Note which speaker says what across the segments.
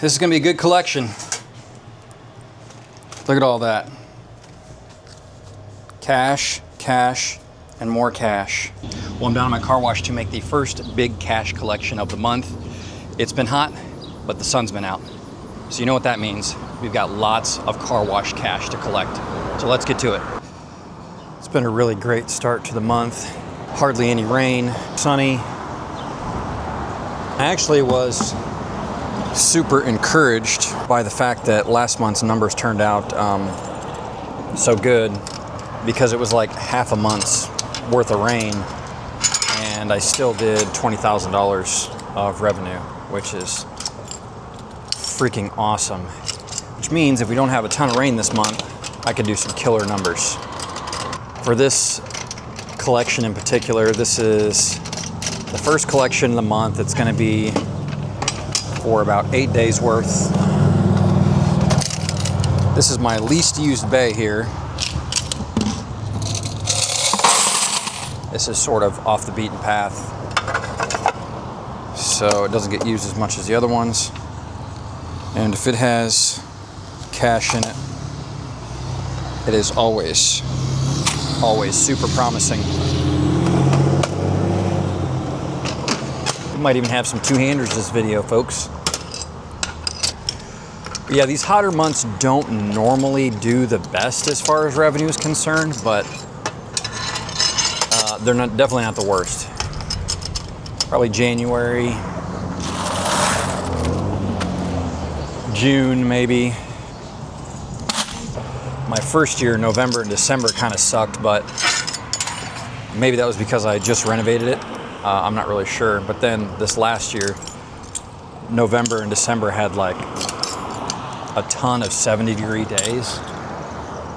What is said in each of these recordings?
Speaker 1: This is gonna be a good collection. Look at all that. Cash, cash, and more cash. Well, I'm down at my car wash to make the first big cash collection of the month. It's been hot, but the sun's been out. So you know what that means. We've got lots of car wash cash to collect. So let's get to it. It's been a really great start to the month. Hardly any rain, sunny. I actually was super encouraged by the fact that last month's numbers turned out so good, because it was like half a month's worth of rain and I still did $20,000 of revenue, which is freaking awesome. Which means if we don't have a ton of rain this month, I could do some killer numbers. For this collection in particular, this is the first collection of the month. It's going to be for about 8 days worth. This is my least used bay here. This is sort of off the beaten path, so it doesn't get used as much as the other ones. And if it has cash in it, it is always super promising. We might even have some two-handers this video, folks. But yeah, these hotter months don't normally do the best as far as revenue is concerned, but they're definitely not the worst. Probably January, June maybe. My first year, November and December kind of sucked, but maybe that was because I just renovated it. I'm not really sure. But then this last year, November and December had like a ton of 70-degree days.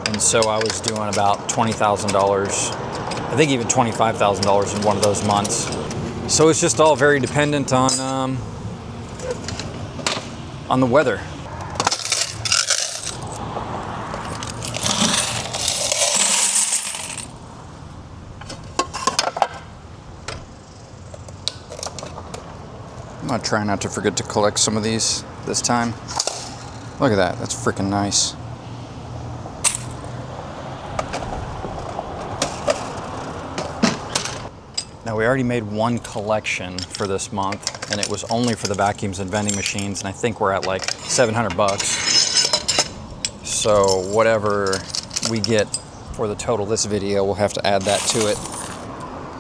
Speaker 1: And so I was doing about $20,000, I think even $25,000 in one of those months. So it's just all very dependent on the weather. I'm gonna try not to forget to collect some of these this time. Look at that, that's freaking nice. Now we already made one collection for this month, and it was only for the vacuums and vending machines, and I think we're at like 700 bucks. So whatever we get for the total this video, we'll have to add that to it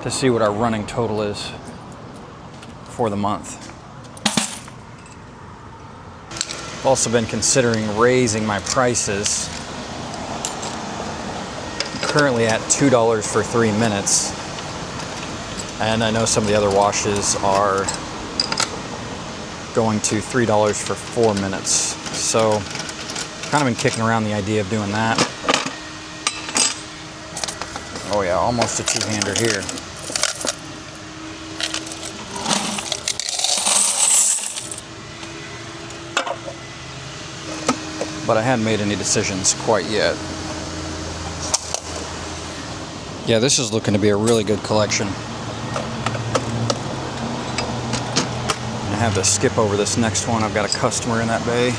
Speaker 1: to see what our running total is for the month. I've also been considering raising my prices. I'm currently at $2 for 3 minutes. And I know some of the other washes are going to $3 for 4 minutes. So kind of been kicking around the idea of doing that. Oh yeah, almost a two-hander here. But I hadn't made any decisions quite yet. Yeah, this is looking to be a really good collection. I have to skip over this next one. I've got a customer in that bay.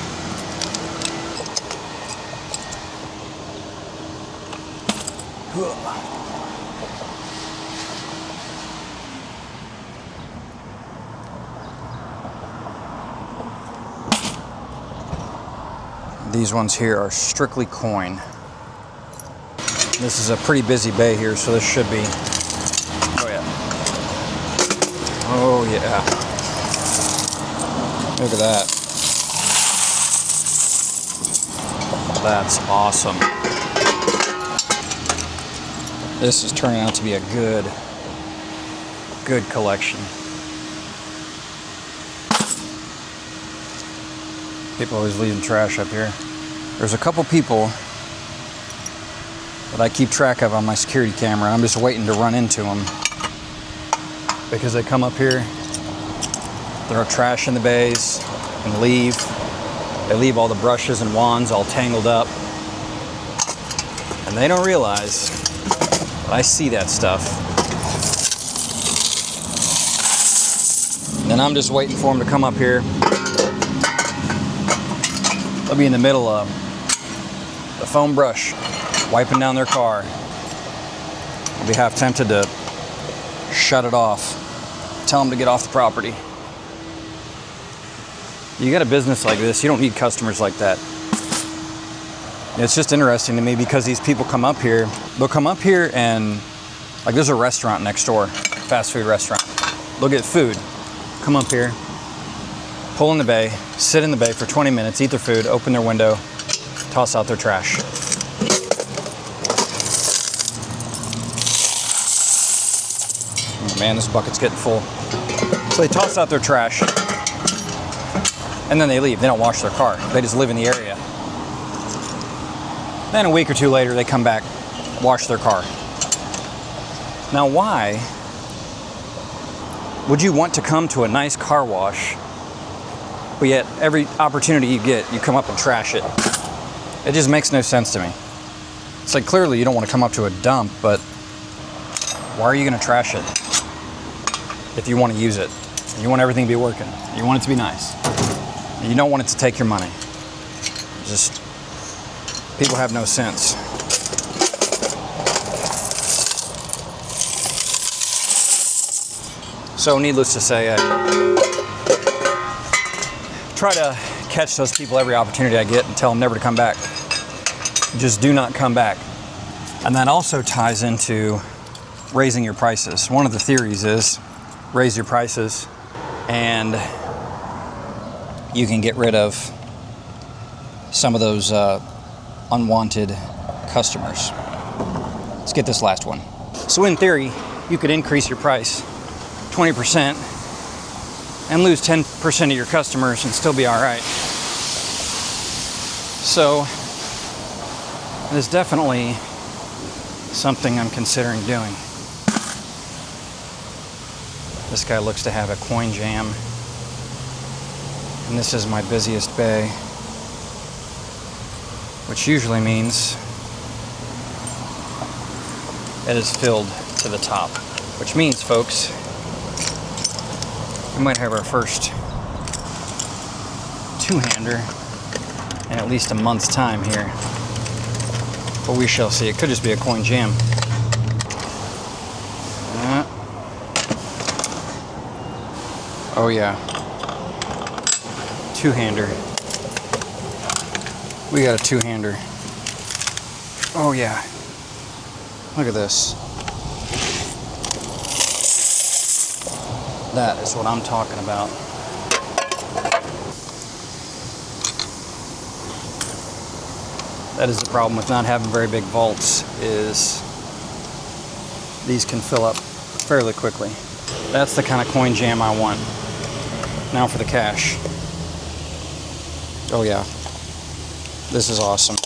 Speaker 1: These ones here are strictly coin. This is a pretty busy bay here, so this should be, oh yeah. Oh yeah. Look at that. That's awesome. This is turning out to be a good collection. People always leaving trash up here. There's a couple people that I keep track of on my security camera. I'm just waiting to run into them because they come up here, throw trash in the bays and leave. They leave all the brushes and wands all tangled up, and they don't realize that I see that stuff. And I'm just waiting for them to come up here They'll be in the middle of the foam brush, wiping down their car. I'll be half tempted to shut it off, tell them to get off the property. You got a business like this, you don't need customers like that. It's just interesting to me because these people come up here, they'll come up here and, like, there's a restaurant next door, fast food restaurant. They'll get food, come up here, pull in the bay, sit in the bay for 20 minutes, eat their food, open their window, toss out their trash. Oh man, this bucket's getting full. So they toss out their trash and then they leave. They don't wash their car. They just live in the area. Then a week or two later, they come back, wash their car. Now, why would you want to come to a nice car wash, but yet every opportunity you get, you come up and trash it? It just makes no sense to me. It's like, clearly you don't want to come up to a dump, but why are you going to trash it if you want to use it? You want everything to be working. You want it to be nice. You don't want it to take your money. Just, people have no sense. So needless to say, I try to catch those people every opportunity I get and tell them never to come back. Just do not come back. And that also ties into raising your prices. One of the theories is raise your prices and you can get rid of some of those unwanted customers. Let's get this last one. So in theory, you could increase your price 20% and lose 10% of your customers and still be all right. So it's definitely something I'm considering doing. This guy looks to have a coin jam, and this is my busiest bay, which usually means it is filled to the top, which means, folks, we might have our first two-hander in at least a month's time here. But we shall see. It could just be a coin jam. Oh yeah. Two-hander. We got a two-hander. Oh yeah. Look at this. That is what I'm talking about. That is the problem with not having very big vaults, is these can fill up fairly quickly. That's the kind of coin jam I want. Now for the cash. Oh yeah. This is awesome.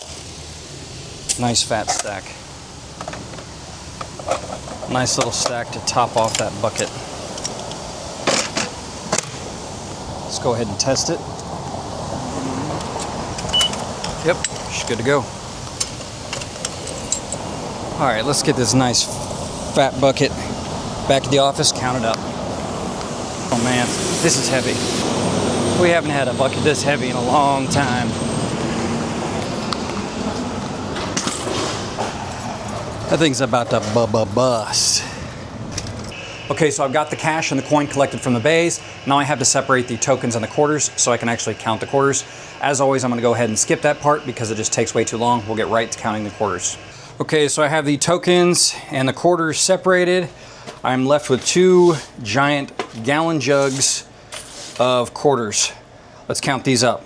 Speaker 1: Nice fat stack. Nice little stack to top off that bucket. Let's go ahead and test it. Yep, she's good to go. All right, let's get this nice fat bucket back to the office, count it up. Oh man, this is heavy. We haven't had a bucket this heavy in a long time. That thing's about to bust. Okay, so I've got the cash and the coin collected from the bays. Now I have to separate the tokens and the quarters so I can actually count the quarters. As always, I'm gonna go ahead and skip that part because it just takes way too long. We'll get right to counting the quarters. Okay, so I have the tokens and the quarters separated. I'm left with two giant gallon jugs of quarters. Let's count these up.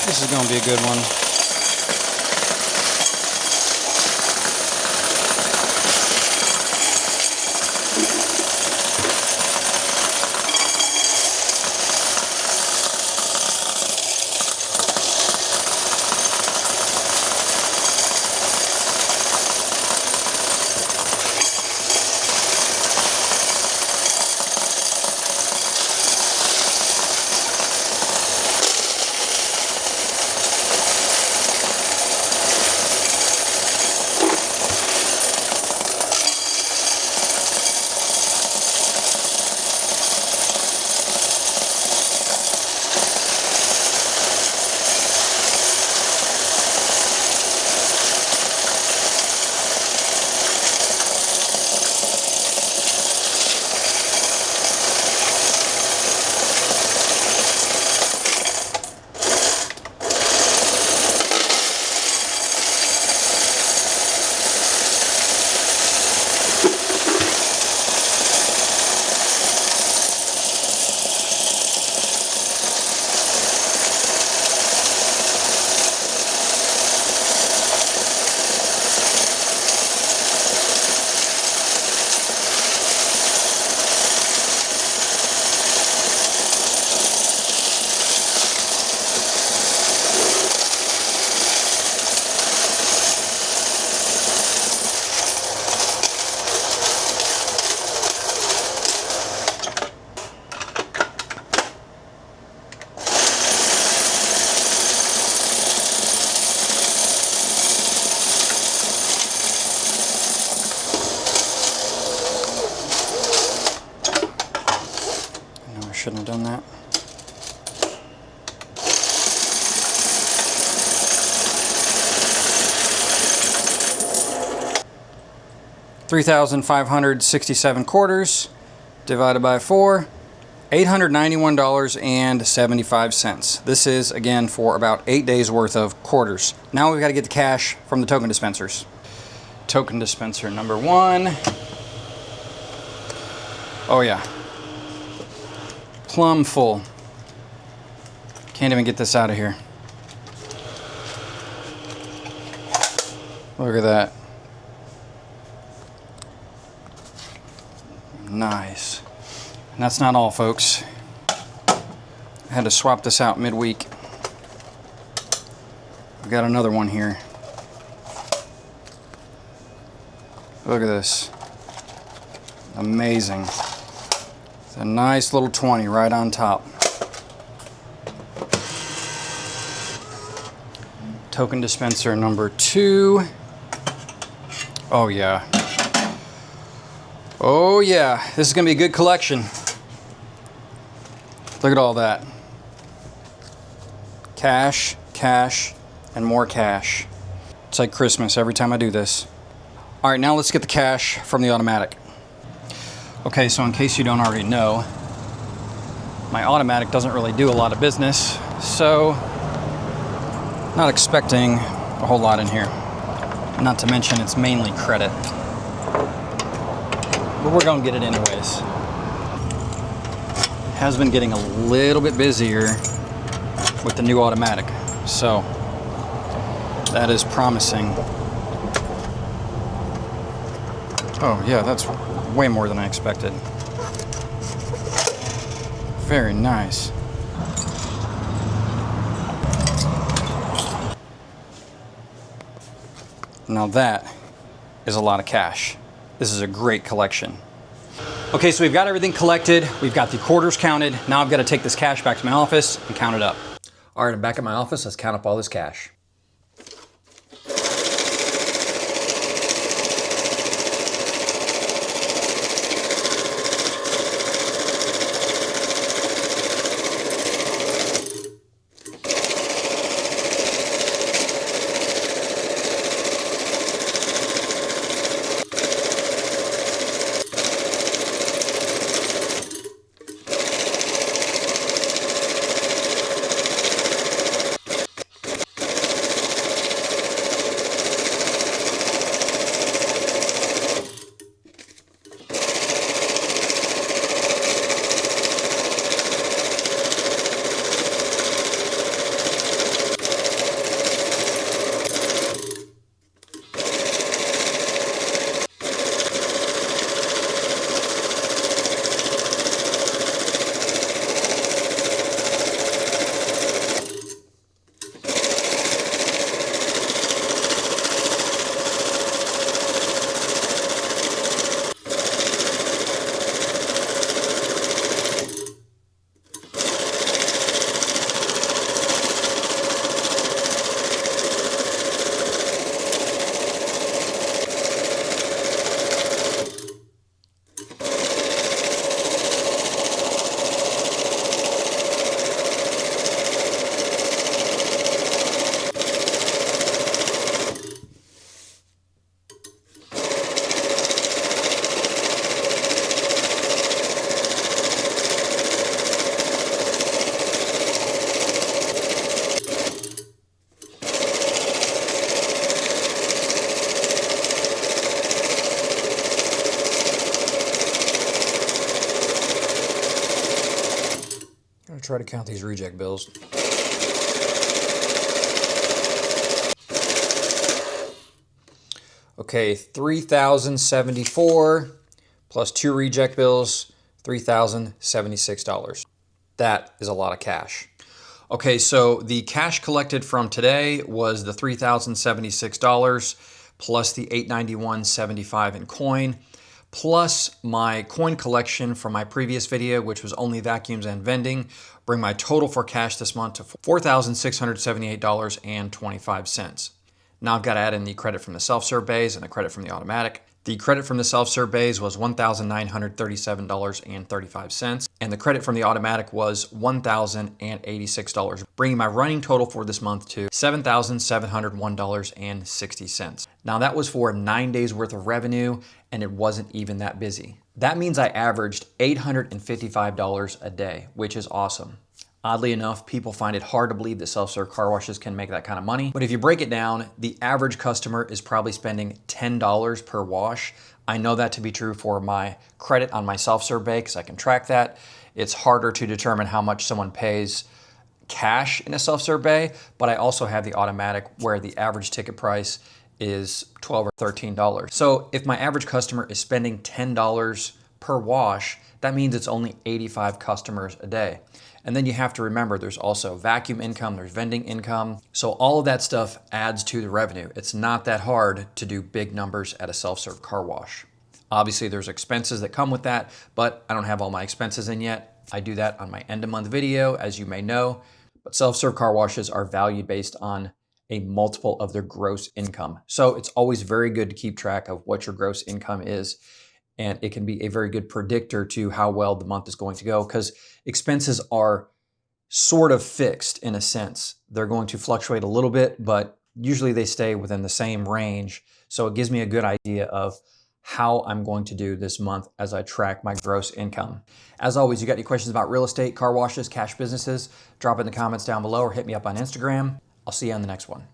Speaker 1: This is going to be a good one. on that. $3,567 quarters divided by 4, $891.75. This is, again, for about 8 days worth of quarters. Now we've got to get the cash from the token dispensers. Token dispenser number 1. Oh yeah. Plumb full. Can't even get this out of here. Look at that. Nice. And that's not all, folks. I had to swap this out midweek. We've got another one here. Look at this. Amazing. It's a nice little 20 right on top. Token dispenser number 2. Oh yeah. Oh yeah, this is gonna be a good collection. Look at all that. Cash, cash, and more cash. It's like Christmas every time I do this. All right, now let's get the cash from the automatic. Okay, so in case you don't already know, my automatic doesn't really do a lot of business, so not expecting a whole lot in here. Not to mention it's mainly credit. But we're gonna get it anyways. It has been getting a little bit busier with the new automatic, so that is promising. Oh yeah, that's way more than I expected. Very nice. Now that is a lot of cash. This is a great collection. Okay, so we've got everything collected. We've got the quarters counted. Now I've got to take this cash back to my office and count it up. All right, I'm back at my office. Let's count up all this cash. Try to count these reject bills. Okay, 3,074 plus 2 reject bills, $3,076. That is a lot of cash. Okay, so the cash collected from today was the $3,076 plus the $891.75 in coin, plus my coin collection from my previous video, which was only vacuums and vending, bring my total for cash this month to $4,678.25. Now I've got to add in the credit from the self-serve bays and the credit from the automatic. The credit from the self-serve bays was $1,937.35. and the credit from the automatic was $1,086, bringing my running total for this month to $7,701.60. Now that was for 9 days worth of revenue, and it wasn't even that busy. That means I averaged $855 a day, which is awesome. Oddly enough, people find it hard to believe that self-serve car washes can make that kind of money. But if you break it down, the average customer is probably spending $10 per wash. I know that to be true for my credit on my self-serve bay because I can track that. It's harder to determine how much someone pays cash in a self-serve bay, but I also have the automatic where the average ticket price is $12 or $13. So if my average customer is spending $10 per wash, that means it's only 85 customers a day. And then you have to remember there's also vacuum income, there's vending income. So all of that stuff adds to the revenue. It's not that hard to do big numbers at a self-serve car wash. Obviously there's expenses that come with that, but I don't have all my expenses in yet. I do that on my end of month video, as you may know. But self-serve car washes are valued based on a multiple of their gross income. So it's always very good to keep track of what your gross income is. And it can be a very good predictor to how well the month is going to go because expenses are sort of fixed in a sense. They're going to fluctuate a little bit, but usually they stay within the same range. So it gives me a good idea of how I'm going to do this month as I track my gross income. As always, you got any questions about real estate, car washes, cash businesses, drop it in the comments down below or hit me up on Instagram. I'll see you on the next one.